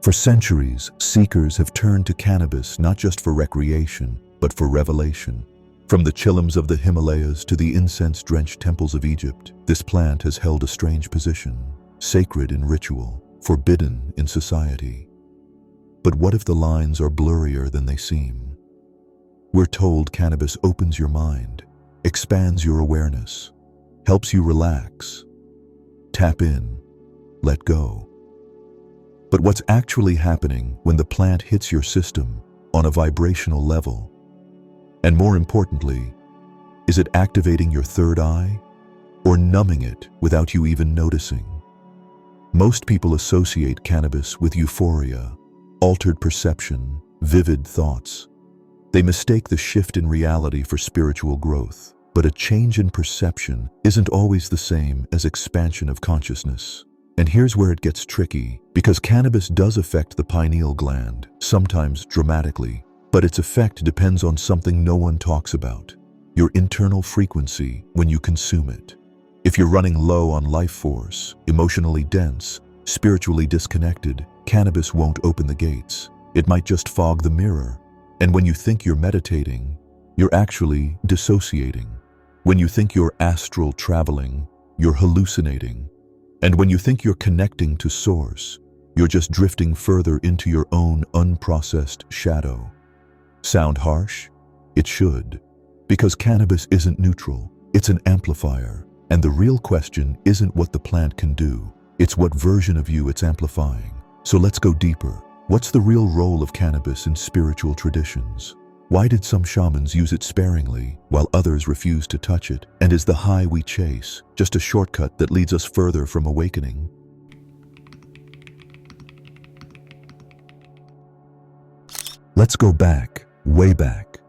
For centuries, seekers have turned to cannabis not just for recreation, but for revelation. From the chillums of the Himalayas to the incense-drenched temples of Egypt, this plant has held a strange position, sacred in ritual, forbidden in society. But what if the lines are blurrier than they seem? We're told cannabis opens your mind, expands your awareness, helps you relax, tap in, let go. But what's actually happening when the plant hits your system on a vibrational level? And more importantly, is it activating your third eye or numbing it without you even noticing? Most people associate cannabis with euphoria, altered perception, vivid thoughts. They mistake the shift in reality for spiritual growth, but a change in perception isn't always the same as expansion of consciousness. And here's where it gets tricky, because cannabis does affect the pineal gland, sometimes dramatically, but its effect depends on something no one talks about: your internal frequency when you consume it. If you're running low on life force, emotionally dense, spiritually disconnected, cannabis won't open the gates. It might just fog the mirror. And when you think you're meditating, you're actually dissociating. When you think you're astral traveling, you're hallucinating. And when you think you're connecting to source, you're just drifting further into your own unprocessed shadow. Sound harsh? It should. Because cannabis isn't neutral, it's an amplifier. And the real question isn't what the plant can do, it's what version of you it's amplifying. So let's go deeper. What's the real role of cannabis in spiritual traditions? Why did some shamans use it sparingly, while others refuse to touch it? And is the high we chase just a shortcut that leads us further from awakening? Let's go back, way back.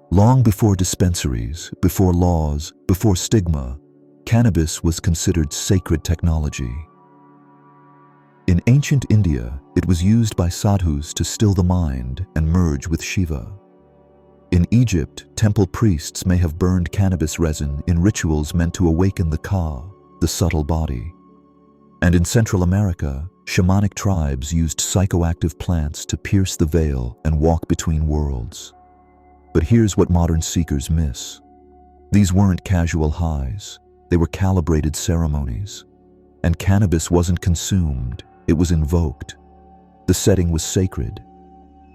Long before dispensaries, before laws, before stigma, cannabis was considered sacred technology. In ancient India, it was used by sadhus to still the mind and merge with Shiva. In Egypt, temple priests may have burned cannabis resin in rituals meant to awaken the ka, the subtle body. And in Central America, shamanic tribes used psychoactive plants to pierce the veil and walk between worlds. But here's what modern seekers miss. These weren't casual highs, they were calibrated ceremonies. And cannabis wasn't consumed, it was invoked. The setting was sacred.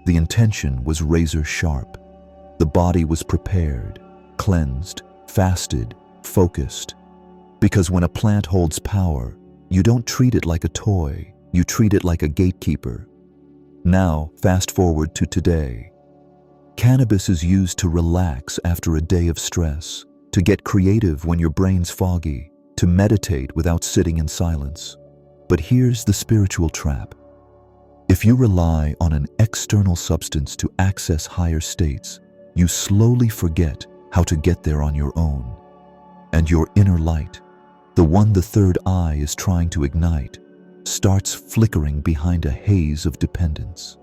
The intention was razor sharp. The body was prepared, cleansed, fasted, focused. Because when a plant holds power, you don't treat it like a toy, you treat it like a gatekeeper. Now, fast forward to today. Cannabis is used to relax after a day of stress, to get creative when your brain's foggy, to meditate without sitting in silence. But here's the spiritual trap. If you rely on an external substance to access higher states, you slowly forget how to get there on your own. And your inner light, the one the third eye is trying to ignite, starts flickering behind a haze of dependence.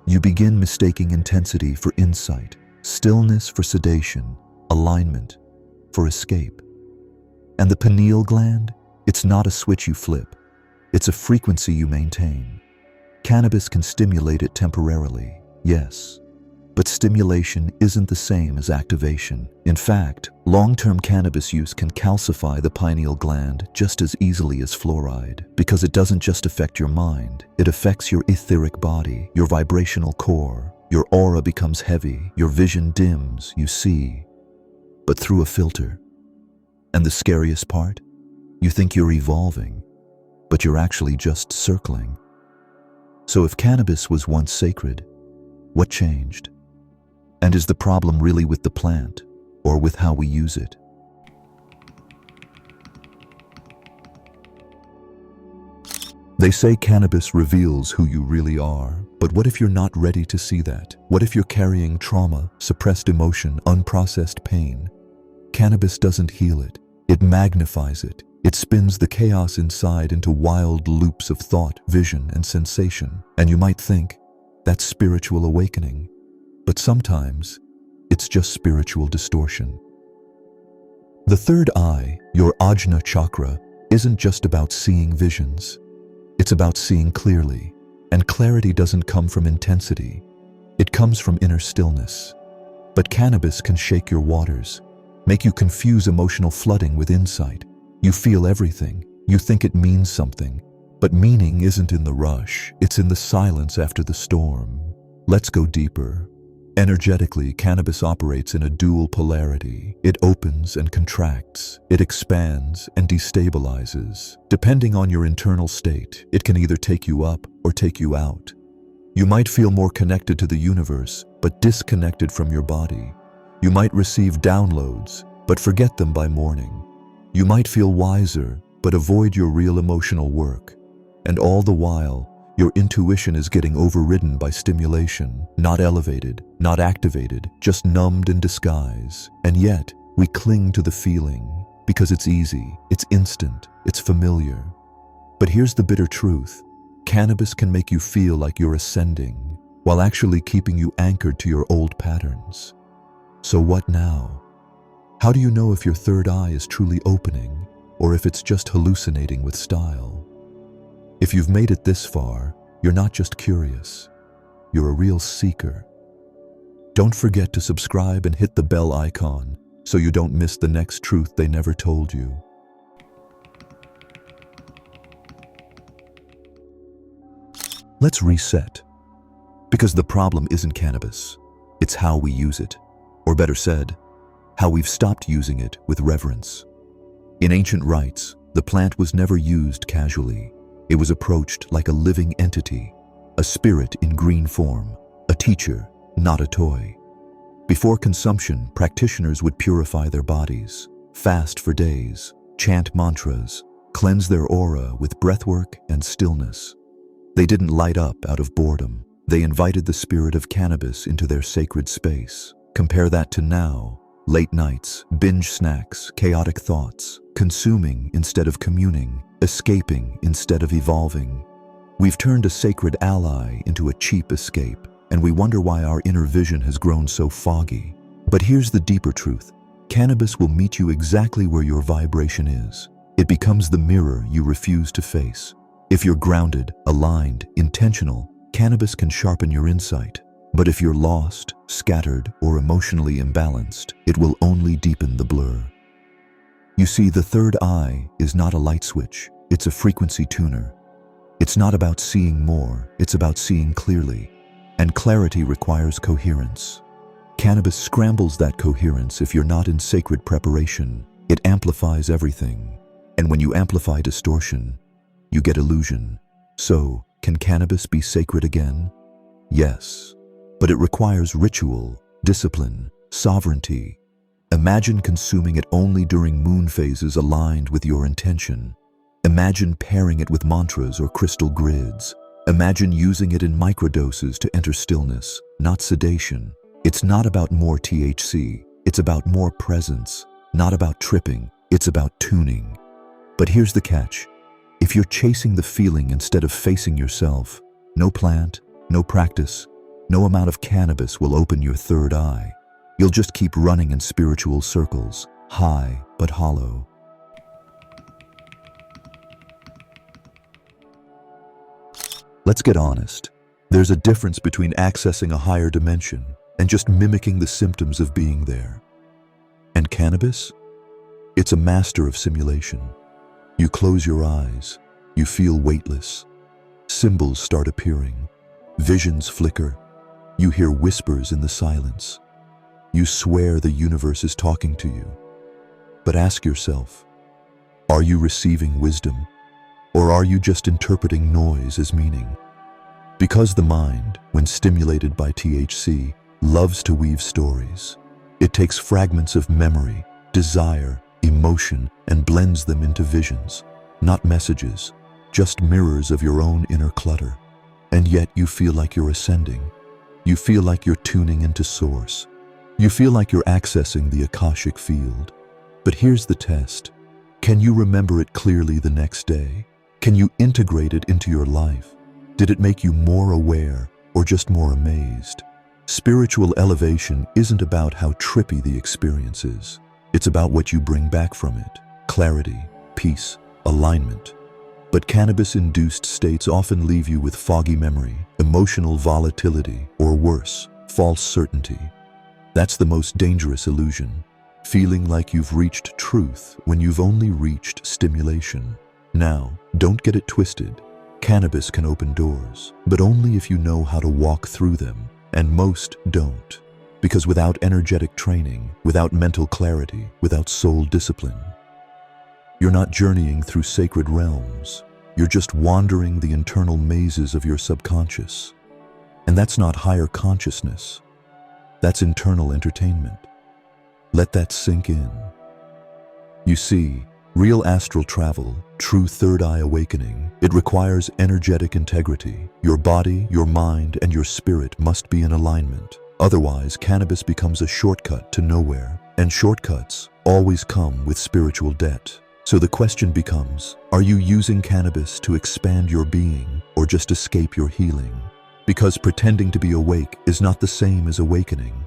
You begin mistaking intensity for insight, stillness for sedation, alignment for escape. And the pineal gland? It's not a switch you flip. It's a frequency you maintain. Cannabis can stimulate it temporarily, yes. But stimulation isn't the same as activation. In fact, long-term cannabis use can calcify the pineal gland just as easily as fluoride, because it doesn't just affect your mind, it affects your etheric body, your vibrational core. Your aura becomes heavy, your vision dims, you see, but through a filter. And the scariest part? You think you're evolving, but you're actually just circling. So if cannabis was once sacred, what changed? And is the problem really with the plant, or with how we use it? They say cannabis reveals who you really are, but what if you're not ready to see that? What if you're carrying trauma, suppressed emotion, unprocessed pain? Cannabis doesn't heal it, it magnifies it. It spins the chaos inside into wild loops of thought, vision, and sensation. And you might think, that's spiritual awakening. But sometimes, it's just spiritual distortion. The third eye, your ajna chakra, isn't just about seeing visions. It's about seeing clearly. And clarity doesn't come from intensity. It comes from inner stillness. But cannabis can shake your waters, make you confuse emotional flooding with insight. You feel everything. You think it means something. But meaning isn't in the rush. It's in the silence after the storm. Let's go deeper. Energetically, cannabis operates in a dual polarity. It opens and contracts. It expands and destabilizes. Depending on your internal state, it can either take you up or take you out. You might feel more connected to the universe, but disconnected from your body. You might receive downloads, but forget them by morning. You might feel wiser, but avoid your real emotional work. And all the while, your intuition is getting overridden by stimulation, not elevated, not activated, just numbed in disguise. And yet, we cling to the feeling because it's easy, it's instant, it's familiar. But here's the bitter truth. Cannabis can make you feel like you're ascending, while actually keeping you anchored to your old patterns. So what now? How do you know if your third eye is truly opening, or if it's just hallucinating with style? If you've made it this far, you're not just curious, you're a real seeker. Don't forget to subscribe and hit the bell icon so you don't miss the next truth they never told you. Let's reset. Because the problem isn't cannabis, it's how we use it. Or better said, how we've stopped using it with reverence. In ancient rites, the plant was never used casually. It was approached like a living entity, a spirit in green form, a teacher, not a toy. Before consumption, practitioners would purify their bodies, fast for days, chant mantras, cleanse their aura with breathwork and stillness. They didn't light up out of boredom. They invited the spirit of cannabis into their sacred space. Compare that to now. Late nights, binge snacks, chaotic thoughts, consuming instead of communing, escaping instead of evolving. We've turned a sacred ally into a cheap escape, and we wonder why our inner vision has grown so foggy. But here's the deeper truth. Cannabis will meet you exactly where your vibration is. It becomes the mirror you refuse to face. If you're grounded, aligned, intentional, cannabis can sharpen your insight. But if you're lost, scattered, or emotionally imbalanced, it will only deepen the blur. You see, the third eye is not a light switch, it's a frequency tuner. It's not about seeing more, it's about seeing clearly. And clarity requires coherence. Cannabis scrambles that coherence if you're not in sacred preparation. It amplifies everything. And when you amplify distortion, you get illusion. So, can cannabis be sacred again? Yes. But it requires ritual, discipline, sovereignty. Imagine consuming it only during moon phases aligned with your intention. Imagine pairing it with mantras or crystal grids. Imagine using it in microdoses to enter stillness, not sedation. It's not about more THC, it's about more presence. Not about tripping, it's about tuning. But here's the catch. If you're chasing the feeling instead of facing yourself, no plant, no practice, no amount of cannabis will open your third eye. You'll just keep running in spiritual circles, high but hollow. Let's get honest. There's a difference between accessing a higher dimension and just mimicking the symptoms of being there. And cannabis? It's a master of simulation. You close your eyes, you feel weightless. Symbols start appearing, visions flicker. You hear whispers in the silence. You swear the universe is talking to you. But ask yourself, are you receiving wisdom? Or are you just interpreting noise as meaning? Because the mind, when stimulated by THC, loves to weave stories. It takes fragments of memory, desire, emotion, and blends them into visions, not messages, just mirrors of your own inner clutter. And yet you feel like you're ascending. You feel like you're tuning into source. You feel like you're accessing the Akashic field. But here's the test. Can you remember it clearly the next day? Can you integrate it into your life? Did it make you more aware or just more amazed? Spiritual elevation isn't about how trippy the experience is. It's about what you bring back from it. Clarity, peace, alignment. But cannabis-induced states often leave you with foggy memory, emotional volatility, or worse, false certainty. That's the most dangerous illusion, feeling like you've reached truth when you've only reached stimulation. Now, don't get it twisted. Cannabis can open doors, but only if you know how to walk through them, and most don't. Because without energetic training, without mental clarity, without soul discipline, you're not journeying through sacred realms. You're just wandering the internal mazes of your subconscious. And that's not higher consciousness. That's internal entertainment. Let that sink in. You see, real astral travel, true third eye awakening, it requires energetic integrity. Your body, your mind, and your spirit must be in alignment. Otherwise, cannabis becomes a shortcut to nowhere. And shortcuts always come with spiritual debt. So the question becomes, are you using cannabis to expand your being or just escape your healing? Because pretending to be awake is not the same as awakening.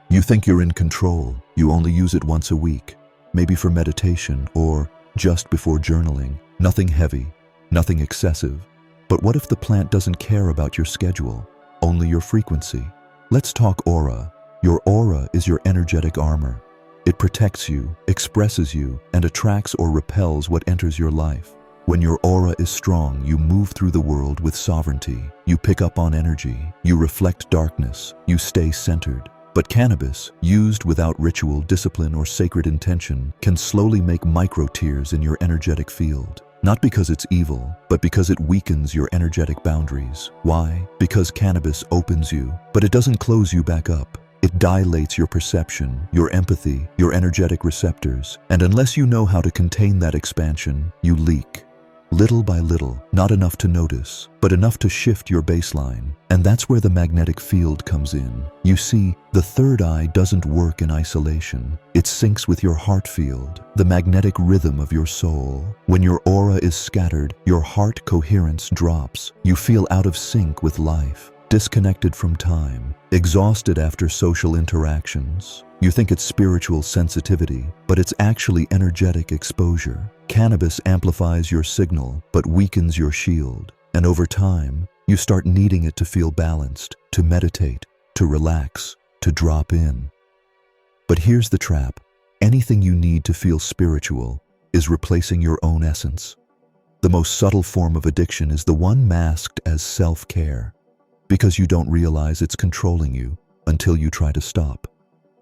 You think you're in control. You only use it once a week, maybe for meditation or just before journaling. Nothing heavy, nothing excessive. But what if the plant doesn't care about your schedule, only your frequency? Let's talk aura. Your aura is your energetic armor. It protects you, expresses you, and attracts or repels what enters your life. When your aura is strong, you move through the world with sovereignty. You pick up on energy. You reflect darkness. You stay centered. But cannabis, used without ritual, discipline, or sacred intention, can slowly make micro-tears in your energetic field. Not because it's evil, but because it weakens your energetic boundaries. Why? Because cannabis opens you, but it doesn't close you back up. It dilates your perception, your empathy, your energetic receptors, and unless you know how to contain that expansion, you leak. Little by little, not enough to notice, but enough to shift your baseline. And that's where the magnetic field comes in. You see, the third eye doesn't work in isolation. It syncs with your heart field, the magnetic rhythm of your soul. When your aura is scattered, your heart coherence drops. You feel out of sync with life, disconnected from time, exhausted after social interactions. You think it's spiritual sensitivity, but it's actually energetic exposure. Cannabis amplifies your signal, but weakens your shield. And over time, you start needing it to feel balanced, to meditate, to relax, to drop in. But here's the trap. Anything you need to feel spiritual is replacing your own essence. The most subtle form of addiction is the one masked as self-care, because you don't realize it's controlling you until you try to stop.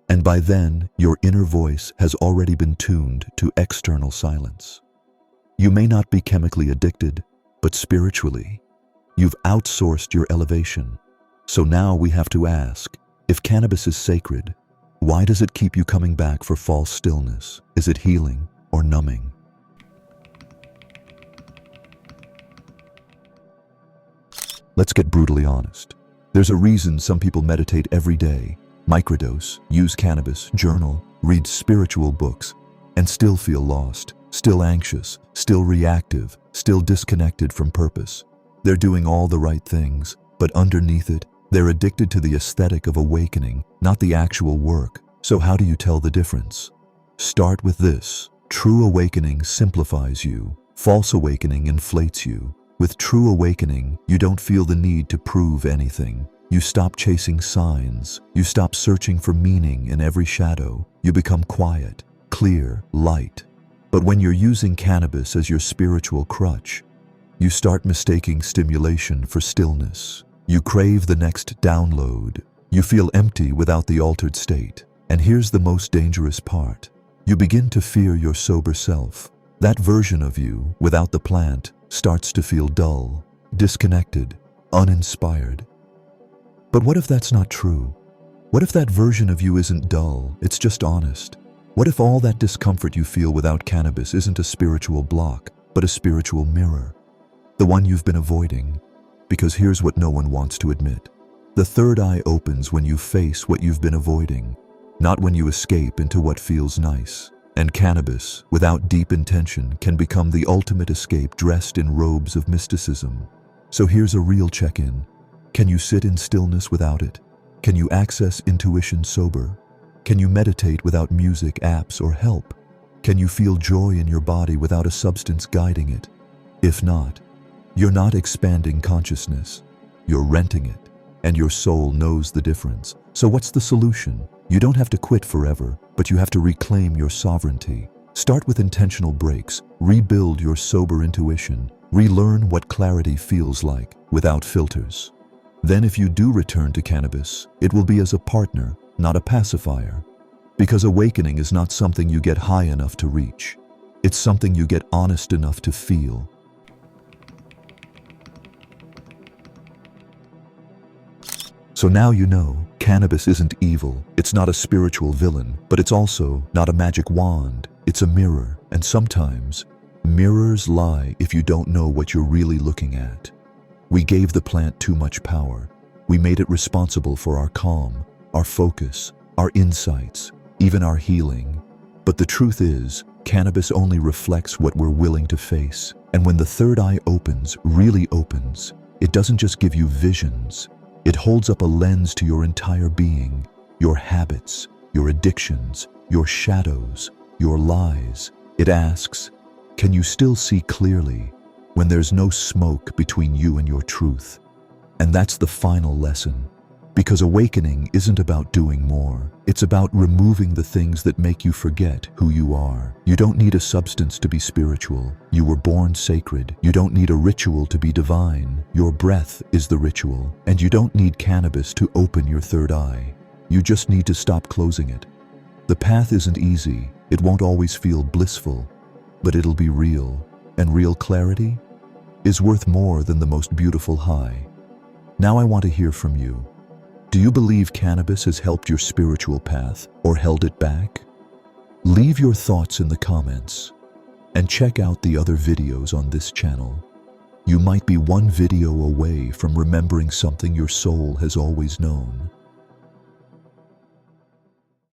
And by then, your inner voice has already been tuned to external silence. You may not be chemically addicted, but spiritually, you've outsourced your elevation. So now we have to ask, if cannabis is sacred, why does it keep you coming back for false stillness? Is it healing or numbing? Let's get brutally honest. There's a reason some people meditate every day, microdose, use cannabis, journal, read spiritual books, and still feel lost, still anxious, still reactive, still disconnected from purpose. They're doing all the right things, but underneath it, they're addicted to the aesthetic of awakening, not the actual work. So how do you tell the difference? Start with this. True awakening simplifies you. False awakening inflates you. With true awakening, you don't feel the need to prove anything. You stop chasing signs. You stop searching for meaning in every shadow. You become quiet, clear, light. But when you're using cannabis as your spiritual crutch, you start mistaking stimulation for stillness. You crave the next download. You feel empty without the altered state. And here's the most dangerous part. You begin to fear your sober self. That version of you, without the plant, starts to feel dull, disconnected, uninspired. But what if that's not true? What if that version of you isn't dull, it's just honest? What if all that discomfort you feel without cannabis isn't a spiritual block, but a spiritual mirror? The one you've been avoiding. Because here's what no one wants to admit. The third eye opens when you face what you've been avoiding, not when you escape into what feels nice. And cannabis, without deep intention, can become the ultimate escape dressed in robes of mysticism. So here's a real check-in. Can you sit in stillness without it? Can you access intuition sober? Can you meditate without music, apps, or help? Can you feel joy in your body without a substance guiding it? If not, you're not expanding consciousness. You're renting it, and your soul knows the difference. So what's the solution? You don't have to quit forever, but you have to reclaim your sovereignty. Start with intentional breaks. Rebuild your sober intuition. Relearn what clarity feels like without filters. Then if you do return to cannabis, it will be as a partner, not a pacifier. Because awakening is not something you get high enough to reach. It's something you get honest enough to feel. So now you know, cannabis isn't evil. It's not a spiritual villain, but it's also not a magic wand. It's a mirror, and sometimes mirrors lie if you don't know what you're really looking at. We gave the plant too much power. We made it responsible for our calm, our focus, our insights, even our healing. But the truth is, cannabis only reflects what we're willing to face. And when the third eye opens, really opens, it doesn't just give you visions. It holds up a lens to your entire being, your habits, your addictions, your shadows, your lies. It asks, can you still see clearly when there's no smoke between you and your truth? And that's the final lesson. Because awakening isn't about doing more. It's about removing the things that make you forget who you are. You don't need a substance to be spiritual. You were born sacred. You don't need a ritual to be divine. Your breath is the ritual. And you don't need cannabis to open your third eye. You just need to stop closing it. The path isn't easy. It won't always feel blissful, but it'll be real. And real clarity is worth more than the most beautiful high. Now I want to hear from you. Do you believe cannabis has helped your spiritual path or held it back? Leave your thoughts in the comments and check out the other videos on this channel. You might be one video away from remembering something your soul has always known.